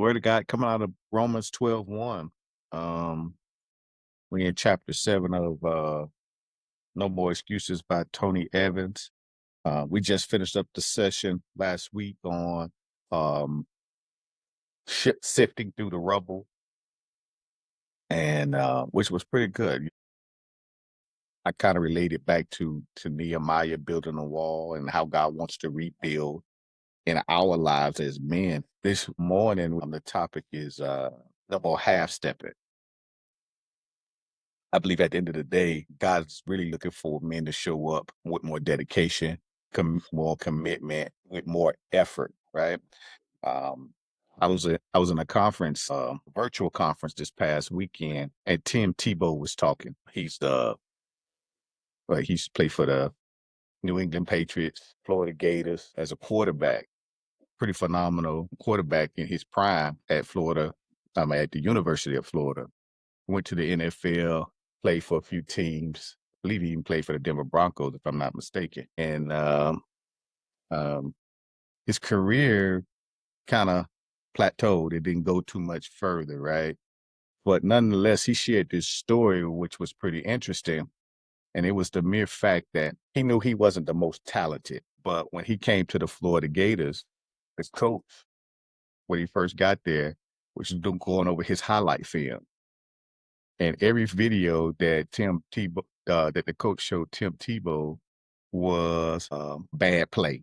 Word of God coming out of Romans 12:1. Um, we're in chapter 7 of No More Excuses by Tony Evans. We just finished up the session last week on um, sifting through the rubble, and which was pretty good. I kind of related back to Nehemiah building a wall and how God wants to rebuild in our lives as men. This morning, the topic is no more half stepping. I believe at the end of the day, God's really looking for men to show up with more dedication, more commitment, with more effort, right? Um, I was in a conference, virtual conference this past weekend, and Tim Tebow was talking. He used to play for the New England Patriots, Florida Gators as a quarterback. Pretty phenomenal quarterback in his prime at Florida. At the University of Florida. Went to the NFL, played for a few teams. I believe he even played for the Denver Broncos, if I'm not mistaken. And um, his career kind of plateaued. It didn't go too much further, right? But nonetheless, he shared this story, which was pretty interesting. And it was the mere fact that he knew he wasn't the most talented. But when he came to the Florida Gators, his coach, when he first got there, was going over his highlight film. And every video that Tim Tebow, that the coach showed Tim Tebow was bad play,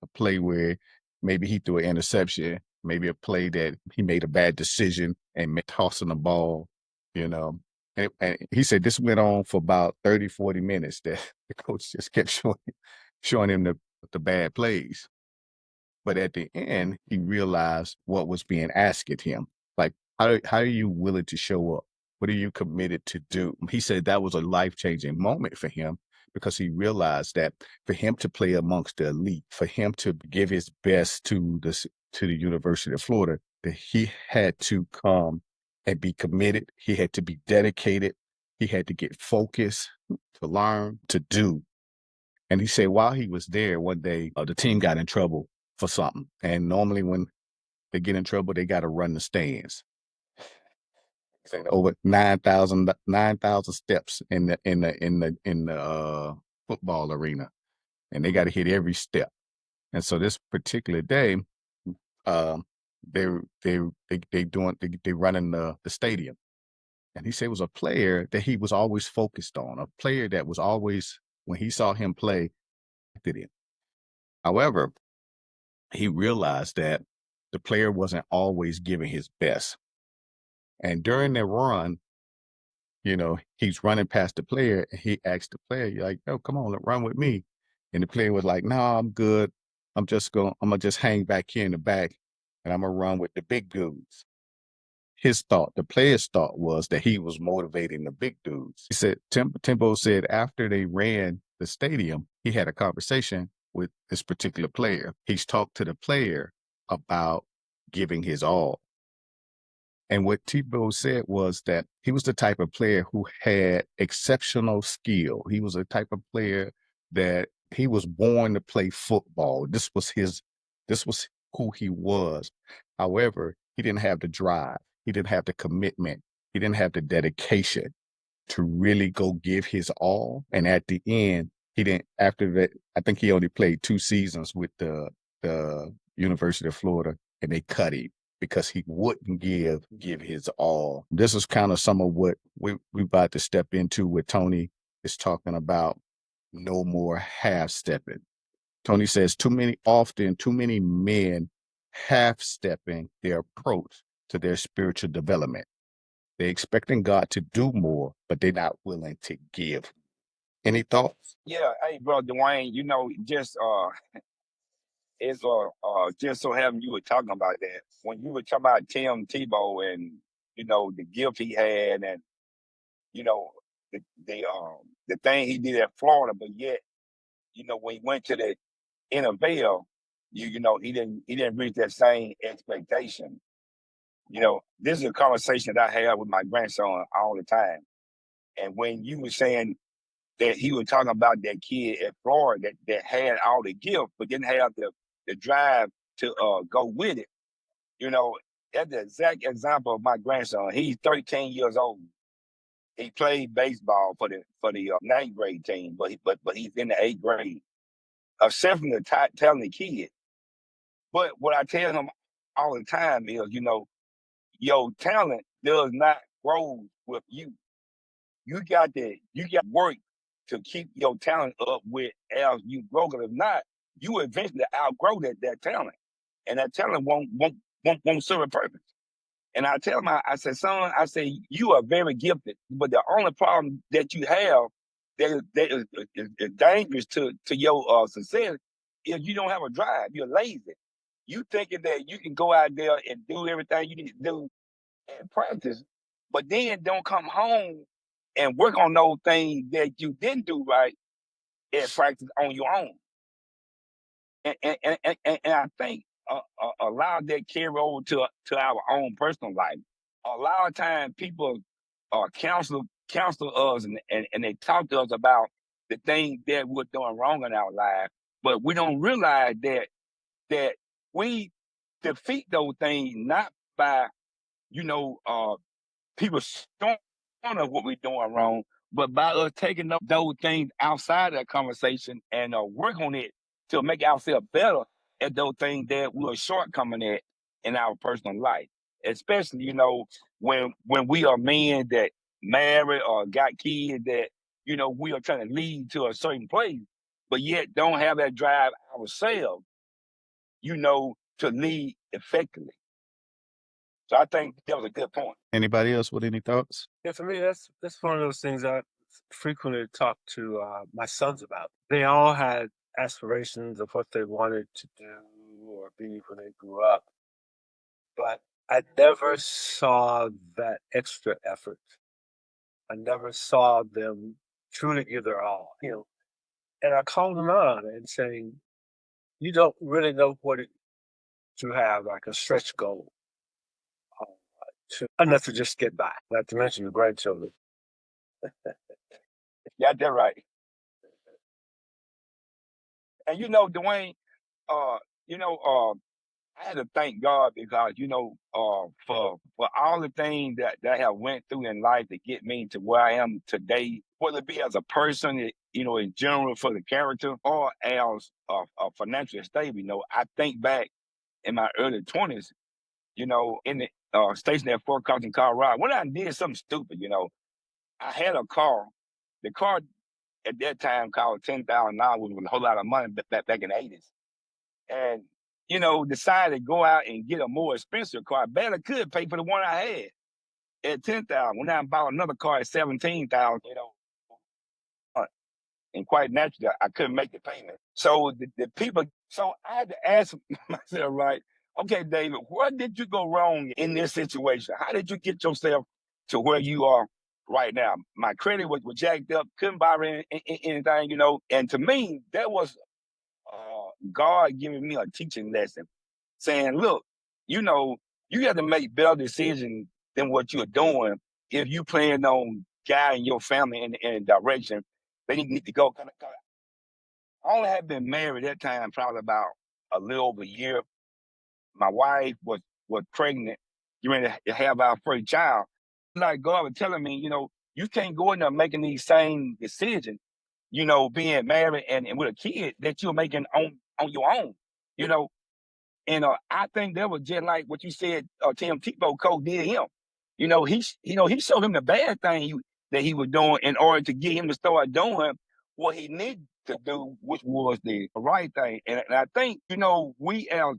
a play where maybe he threw an interception, maybe a play that he made a bad decision and tossing the ball, you know. And he said this went on for about 30, 40 minutes that the coach just kept showing him the bad plays. But at the end, he realized what was being asked of him. Like, how are you willing to show up? What are you committed to do? He said that was a life-changing moment for him because he realized that for him to play amongst the elite, for him to give his best to the University of Florida, that he had to come and be committed. He had to be dedicated. He had to get focused, to learn, to do. And he said while he was there one day, the team got in trouble for something. And normally when they get in trouble, they got to run the stands. Over 9,000 steps in the football arena, and they got to hit every step. And so this particular day, uh, they running the stadium. And he said it was a player that he was always focused on, a player that was always, when he saw him play, did him. However, he realized that the player wasn't always giving his best. And during the run, he's running past the player and he asked the player, "You're like, oh, come on, run with me." And the player was like, "No, I'm good. I'm gonna just hang back here in the back and I'm gonna run with the big dudes." The player's thought was that he was motivating the big dudes. He said, Timbo said after they ran the stadium, he had a conversation with this particular player. He's talked to the player about giving his all. And what Tebow said was that he was the type of player who had exceptional skill. He was a type of player that he was born to play football. This was who he was. However, he didn't have the drive. He didn't have the commitment. He didn't have the dedication to really go give his all. And at the end, he didn't, after that, I think he only played 2 seasons with the University of Florida, and they cut him because he wouldn't give his all. This is kind of some of what we about to step into what Tony is talking about. No more half stepping. Tony says too many men half stepping their approach to their spiritual development. They're expecting God to do more, but they're not willing to give. Any thoughts? Yeah, hey, bro, Dwayne, just so having you were talking about that. When you were talking about Tim Tebow and the gift he had, and you know the the thing he did at Florida, but yet when he went to the NFL, he didn't reach that same expectation. This is a conversation that I have with my grandson all the time. And when you were saying that he was talking about that kid at Florida that had all the gift, but didn't have the drive to go with it. You know, That's the exact example of my grandson. He's 13 years old. He played baseball for the ninth grade team, but he's in the eighth grade. A self talented kid. But what I tell him all the time is, your talent does not grow with you. You got work to keep your talent up with as you grow. 'Cause if not, you will eventually outgrow that talent, and that talent won't serve a purpose. And I tell him, I said, son, I say you are very gifted, but the only problem that you have that is dangerous to your success is you don't have a drive. You're lazy. You thinking that you can go out there and do everything you need to do and practice, but then don't come home and work on those things that you didn't do right and practice on your own. And I think a lot of that carry over to our own personal life. A lot of time people counsel us and they talk to us about the things that we're doing wrong in our life, but we don't realize that we defeat those things not by you know people showing us what we're doing wrong, but by us taking up those things outside of that conversation and work on it to make ourselves better at those things that we're shortcoming at in our personal life. Especially, when we are men that married or got kids that, we are trying to lead to a certain place, but yet don't have that drive ourselves, to lead effectively. So I think that was a good point. Anybody else with any thoughts? Yeah, for me, that's one of those things I frequently talk to my sons about. They all had aspirations of what they wanted to do or be when they grew up, but I never saw that extra effort. I never saw them truly give their all. And I called them out and saying, "You don't really know what it to have like a stretch goal, uh, enough to just get by. Not to mention your grandchildren." Got that right. And Dwayne, uh, you know, uh, I had to thank God because for all the things that I have went through in life to get me to where I am today, whether it be as a person, in general for the character, or as financially stable. I think back in my early 20s, in the station at Fort Compton, Colorado, when I did something stupid. I had a car. The car at that time cost $10,000, was a whole lot of money back in the 80s. And, decided to go out and get a more expensive car. I barely could pay for the one I had at 10,000. When I bought another car at 17,000, uh, and quite naturally, I couldn't make the payment. So the people, so I had to ask myself, right, okay, David, where did you go wrong in this situation? How did you get yourself to where you are right now? My credit was jacked up, couldn't buy anything, and to me, that was God giving me a teaching lesson, saying, "Look, you know, you got to make better decisions than what you're doing if you plan on guiding your family in a direction they need to go." I only had been married that time probably about a little over a year. My wife was pregnant, getting ready to have our first child. Like God was telling me, you can't go in there making these same decisions, being married and with a kid that you're making on your own, you know. And I think that was just like what you said, Tim Tebow coach did him. He showed him the bad thing that he was doing in order to get him to start doing what he needed to do, which was the right thing. And I think, we as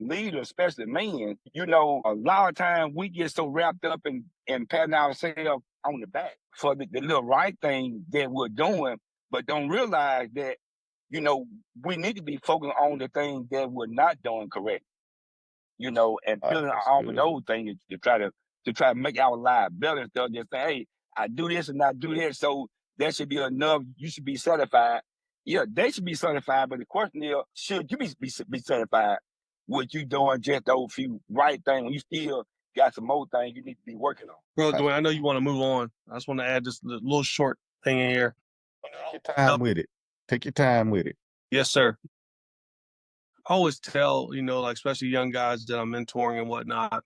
leaders, especially men, a lot of times we get so wrapped up in patting ourselves on the back for the little right thing that we're doing, but don't realize that you know, we need to be focusing on the things that we're not doing correct, and building That's off of good. those things to try to make our life better instead of just saying, "Hey, I do this and I do that, so that should be enough. You should be certified." Yeah, they should be certified, but the question is, should you be certified with you doing just those few right things when you still got some more things you need to be working on? Bro, That's Dwayne, I know you want to move on. I just want to add this little short thing in here. Take your time with it. Take your time with it. Yes, sir. I always tell, like especially young guys that I'm mentoring and whatnot,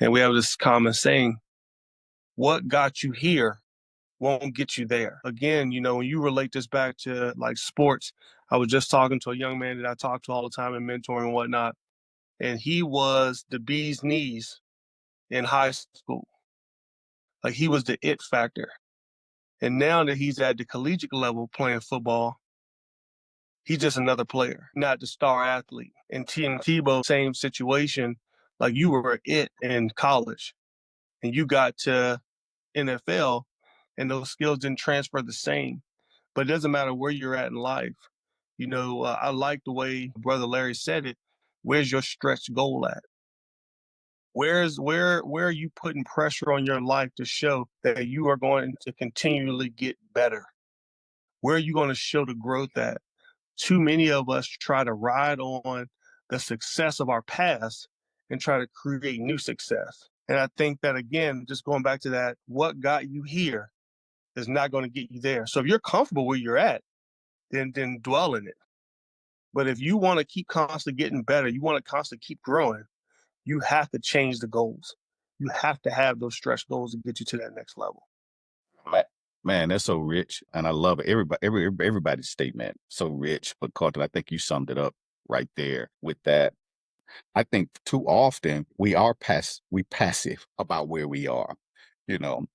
and we have this common saying, what got you here won't get you there. Again, when you relate this back to like sports, I was just talking to a young man that I talk to all the time in mentoring and whatnot, and he was the bee's knees in high school. Like he was the it factor. And now that he's at the collegiate level playing football, he's just another player, not the star athlete. And Tim Tebow, same situation. Like you were it in college and you got to NFL and those skills didn't transfer the same. But it doesn't matter where you're at in life. I like the way Brother Larry said it. Where's your stretch goal at? Where are you putting pressure on your life to show that you are going to continually get better? Where are you going to show the growth at? Too many of us try to ride on the success of our past and try to create new success. And I think that again, just going back to that, what got you here is not going to get you there. So if you're comfortable where you're at, then dwell in it. But if you want to keep constantly getting better, you want to constantly keep growing, you have to change the goals. You have to have those stretch goals to get you to that next level. Man, that's so rich, and I love it. Everybody's statement so rich. But Carter, I think you summed it up right there with that. I think too often we passive about where we are.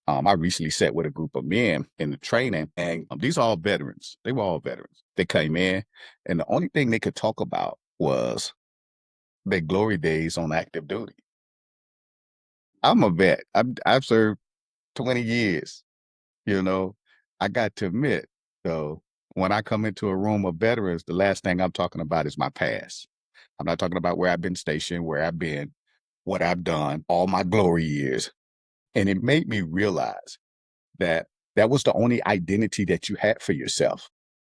I recently sat with a group of men in the training, and these are all veterans. They were all veterans. They came in, and the only thing they could talk about was their glory days on active duty. I'm a vet. I've served 20 years. You know, I got to admit, though, when I come into a room of veterans, the last thing I'm talking about is my past. I'm not talking about where I've been stationed, where I've been, what I've done, all my glory years. And it made me realize that that was the only identity that you had for yourself.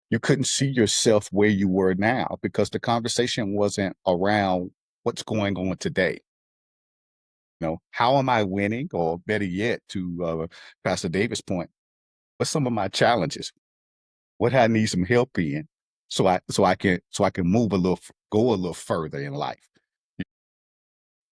You couldn't see yourself where you were now because the conversation wasn't around what's going on today. How am I winning? Or better yet, to Pastor Davis' point, what's some of my challenges? What I need some help in, so I can go a little further in life.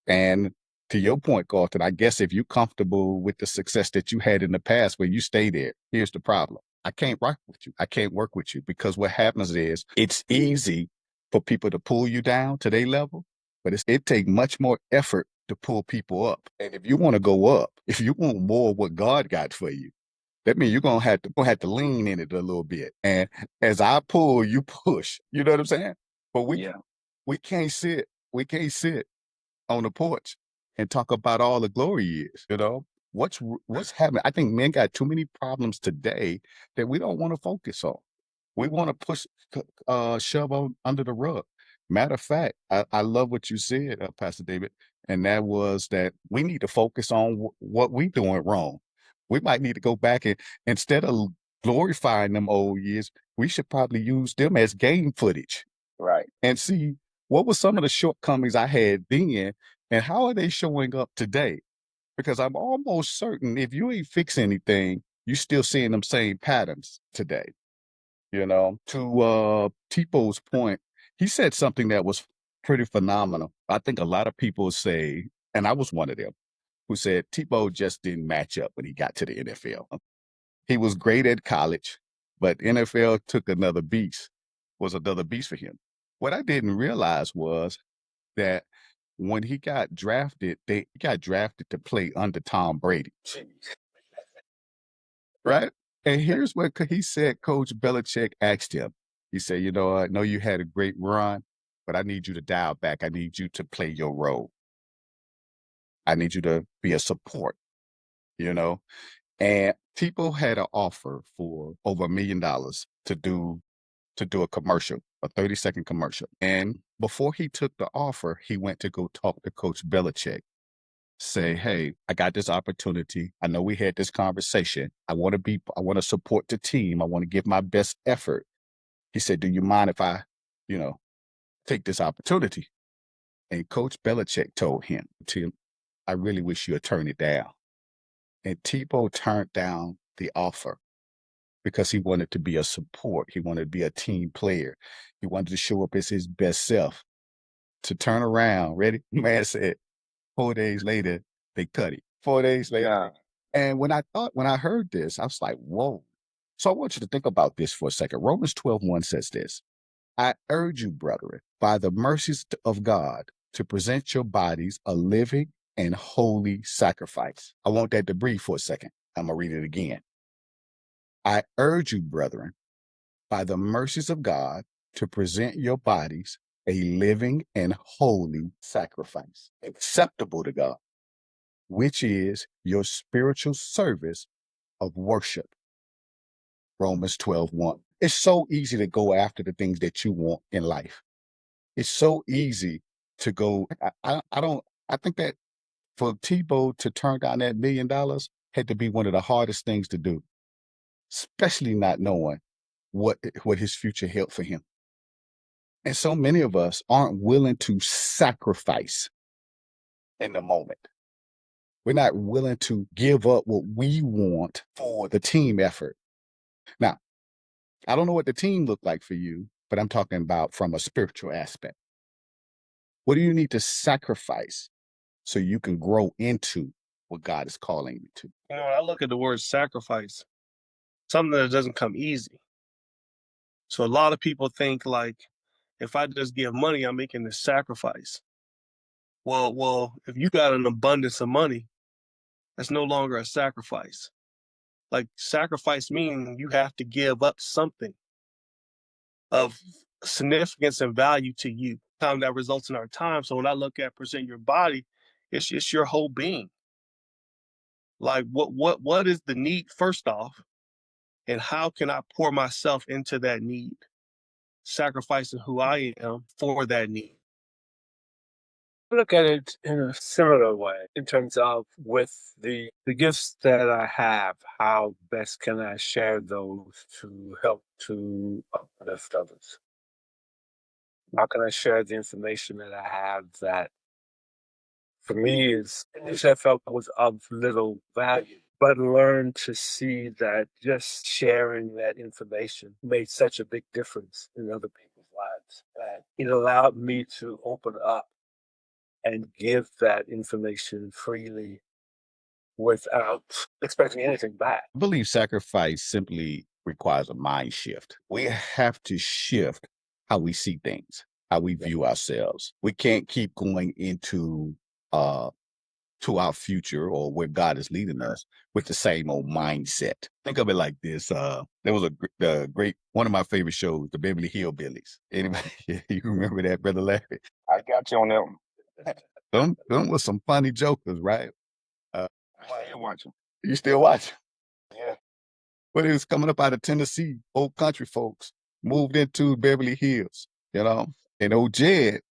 And to your point, Galton, I guess if you're comfortable with the success that you had in the past where you stay there, here's the problem. I can't work with you. I can't work with you because what happens is it's easy for people to pull you down to their level, but it takes much more effort to pull people up. And if you want to go up, if you want more of what God got for you, that means you're gonna have to lean in it a little bit. And as I pull, you push. You know what I'm saying? But Yeah. we can't sit on the porch and talk about all the glory years. What's happening? I think men got too many problems today that we don't want to focus on. We want to shove on under the rug. Matter of fact, I love what you said, Pastor David, and that was that we need to focus on what we doing wrong. We might need to go back and instead of glorifying them old years, we should probably use them as game footage Right. and see what were some of the shortcomings I had then and how are they showing up today? Because I'm almost certain if you ain't fix anything, you still seeing them same patterns today. To Tebow's point, he said something that was pretty phenomenal. I think a lot of people say, and I was one of them, who said Tebow just didn't match up when he got to the NFL. He was great at college, but NFL was another beast for him. What I didn't realize was that when he got drafted, he got drafted to play under Tom Brady, right? And here's what he said Coach Belichick asked him. He said, I know you had a great run, but I need you to dial back. I need you to play your role. I need you to be a support, you know? And Tebow had an offer for over $1 million to do a commercial, a 30-second commercial. And before he took the offer, he went to go talk to Coach Belichick. Say, hey, I got this opportunity. I know we had this conversation. I want to support the team. I want to give my best effort. He said, do you mind if I, take this opportunity? And Coach Belichick told him, Tim, I really wish you would turn it down. And Tebow turned down the offer because he wanted to be a support. He wanted to be a team player. He wanted to show up as his best self. to turn around. Ready? Man said 4 days later, they cut it. 4 days later. Yeah. And when I heard this, I was like, whoa. So I want you to think about this for a second. Romans 12:1 says this. I urge you, brethren, by the mercies of God, to present your bodies a living and holy sacrifice. I want that to breathe for a second. I'm going to read it again. I urge you, brethren, by the mercies of God, to present your bodies a living and holy sacrifice, acceptable to God, which is your spiritual service of worship. Romans 12:1. It's so easy to go after the things that you want in life. It's so easy to go. I think that for Tebow to turn down that $1 million had to be one of the hardest things to do, especially not knowing what his future held for him. And so many of us aren't willing to sacrifice in the moment. We're not willing to give up what we want for the team effort. Now, I don't know what the team looked like for you, but I'm talking about from a spiritual aspect. What do you need to sacrifice so you can grow into what God is calling you to? You know, when I look at the word sacrifice, something that doesn't come easy. So a lot of people think like, if I just give money, I'm making this sacrifice. Well, if you got an abundance of money, that's no longer a sacrifice. Like sacrifice meaning you have to give up something of significance and value to you. Time that results in our time. So when I look at present your body, it's your whole being. Like what is the need first off, and how can I pour myself into that need, sacrificing who I am for that need. Look at it in a similar way in terms of with the gifts that I have, how best can I share those to help to uplift others? How can I share the information that I have that for me is which I felt was of little value, but learn to see that just sharing that information made such a big difference in other people's lives that it allowed me to open up and give that information freely without expecting anything back. I believe sacrifice simply requires a mind shift. We have to shift how we see things, how we view ourselves. We can't keep going into uh to our future or where God is leading us with the same old mindset. Think of it like this. There was a great one of my favorite shows, the Beverly Hillbillies. Anybody, you remember that, Brother Larry? I got you on that one. Them was some funny jokers, right? Uh, I still watch 'em. you still watch? Yeah. But it was coming up out of Tennessee, old country folks moved into Beverly Hills, you know. And old Jed,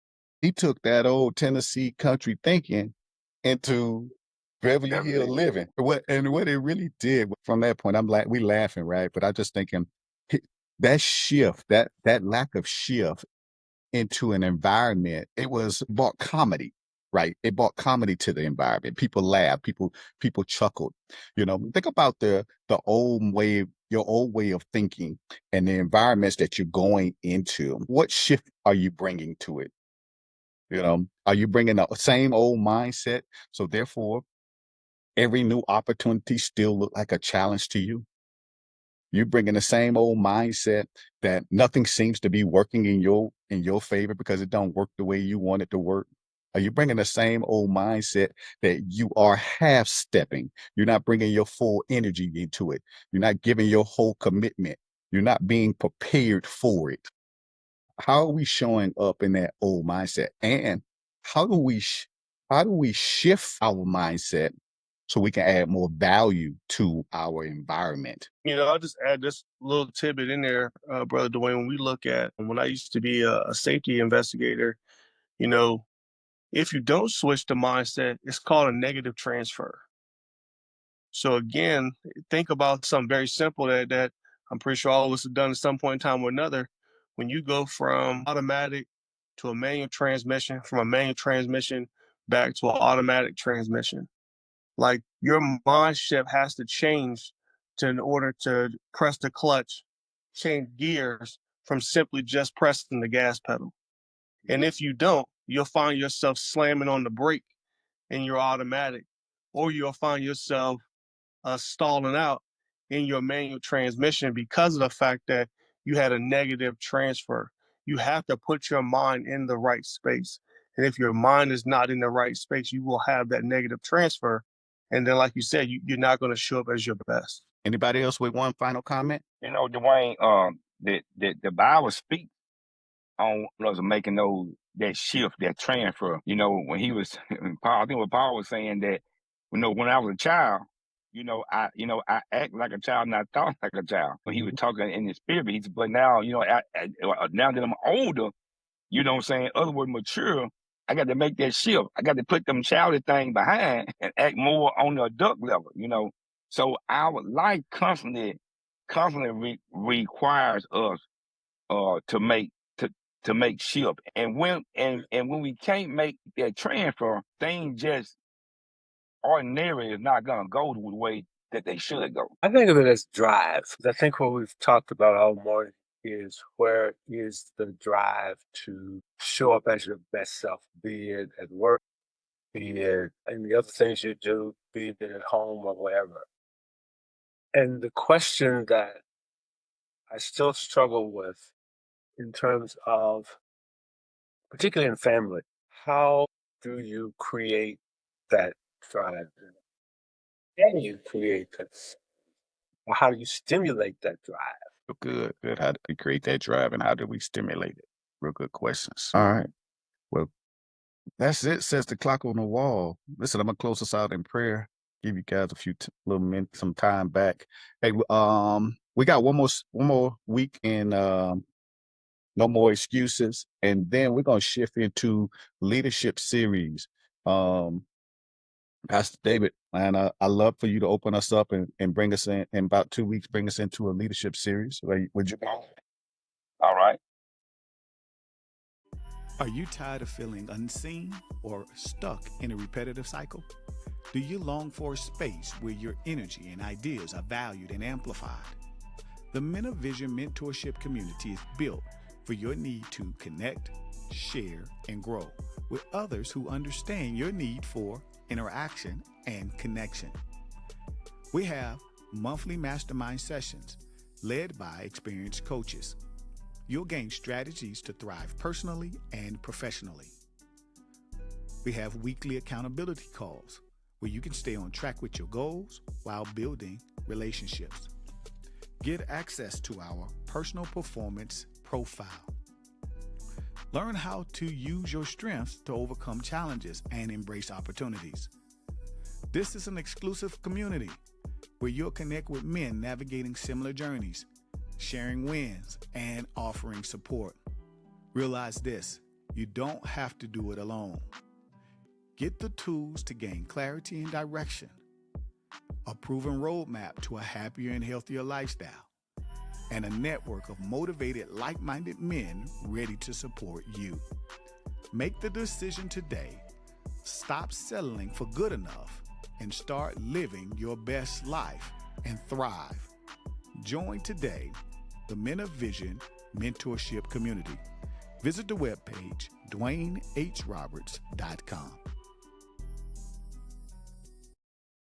he took that old Tennessee country thinking into Beverly Beverly Hill Hills. living. What it really did from that point, I'm like, we laughing, right? But I just thinking that shift, that lack of shift into an environment, it was brought comedy, right? It brought comedy to the environment. People laughed, people chuckled. You know, think about the old way, your old way of thinking and the environments that you're going into. What shift are you bringing to it? You know, are you bringing the same old mindset? So therefore, every new opportunity still look like a challenge to you. You bring in the same old mindset that nothing seems to be working in your favor because it don't work the way you want it to work. Are you bringing the same old mindset that you are half stepping? You're not bringing your full energy into it. You're not giving your whole commitment. You're not being prepared for it. How are we showing up in that old mindset? And how do we how do we shift our mindset so we can add more value to our environment? You know, I'll just add this little tidbit in there, Brother Dwayne. When we look at when I used to be a safety investigator, you know, if you don't switch the mindset, it's called a negative transfer. So again, think about something very simple that I'm pretty sure all of us have done at some point in time or another. When you go from automatic to a manual transmission, from a manual transmission back to an automatic transmission, like your mindset has to change in order to press the clutch, change gears from simply just pressing the gas pedal. And if you don't, you'll find yourself slamming on the brake in your automatic, or you'll find yourself stalling out in your manual transmission because of the fact that you had a negative transfer. You have to put your mind in the right space. And if your mind is not in the right space, you will have that negative transfer. And then, like you said, you're not going to show up as your best. Anybody else with one final comment? You know, Dwayne, the Bible speaks on us making that shift, that transfer. You know, when he was Paul, I think what Paul was saying that, when I was a child, I act like a child and I thought like a child. When he was talking in the spirit, but now, now that I'm older, you know what I'm saying, other word mature, I got to make that shift. I got to put them childish things behind and act more on the adult level. So our life constantly requires us to make shift. And when we can't make that transfer, things just ordinary is not gonna go the way that they should go. I think of it as drive. I think what we've talked about all morning is where is the drive to show up as your best self, be it at work, be it in the other things you do, be it at home or wherever. And the question that I still struggle with in terms of, particularly in family, how do you create that drive? How do you create that? Or how do you stimulate that drive? Good, good. How do we create that drive and how do we stimulate it? Real good questions. All right. Well, that's it. Says the clock on the wall. Listen, I'm gonna close us out in prayer. Give you guys a few little minutes, some time back. Hey, we got one more week in no more excuses, and then we're gonna shift into leadership series. Um, Pastor David, and I love for you to open us up and bring us in about 2 weeks. Bring us into a leadership series. Would you? All right. Are you tired of feeling unseen or stuck in a repetitive cycle? Do you long for a space where your energy and ideas are valued and amplified? The Men of Vision Mentorship Community is built for your need to connect, share, and grow with others who understand your need for interaction and connection. We have monthly mastermind sessions led by experienced coaches. You'll gain strategies to thrive personally and professionally. We have weekly accountability calls where you can stay on track with your goals while building relationships. Get access to our personal performance profile. Learn how to use your strengths to overcome challenges and embrace opportunities. This is an exclusive community where you'll connect with men navigating similar journeys, sharing wins, and offering support. Realize this, you don't have to do it alone. Get the tools to gain clarity and direction, a proven roadmap to a happier and healthier lifestyle, and a network of motivated, like-minded men ready to support you. Make the decision today. Stop settling for good enough and start living your best life and thrive. Join today the Men of Vision Mentorship Community. Visit the webpage, DwayneHRoberts.com.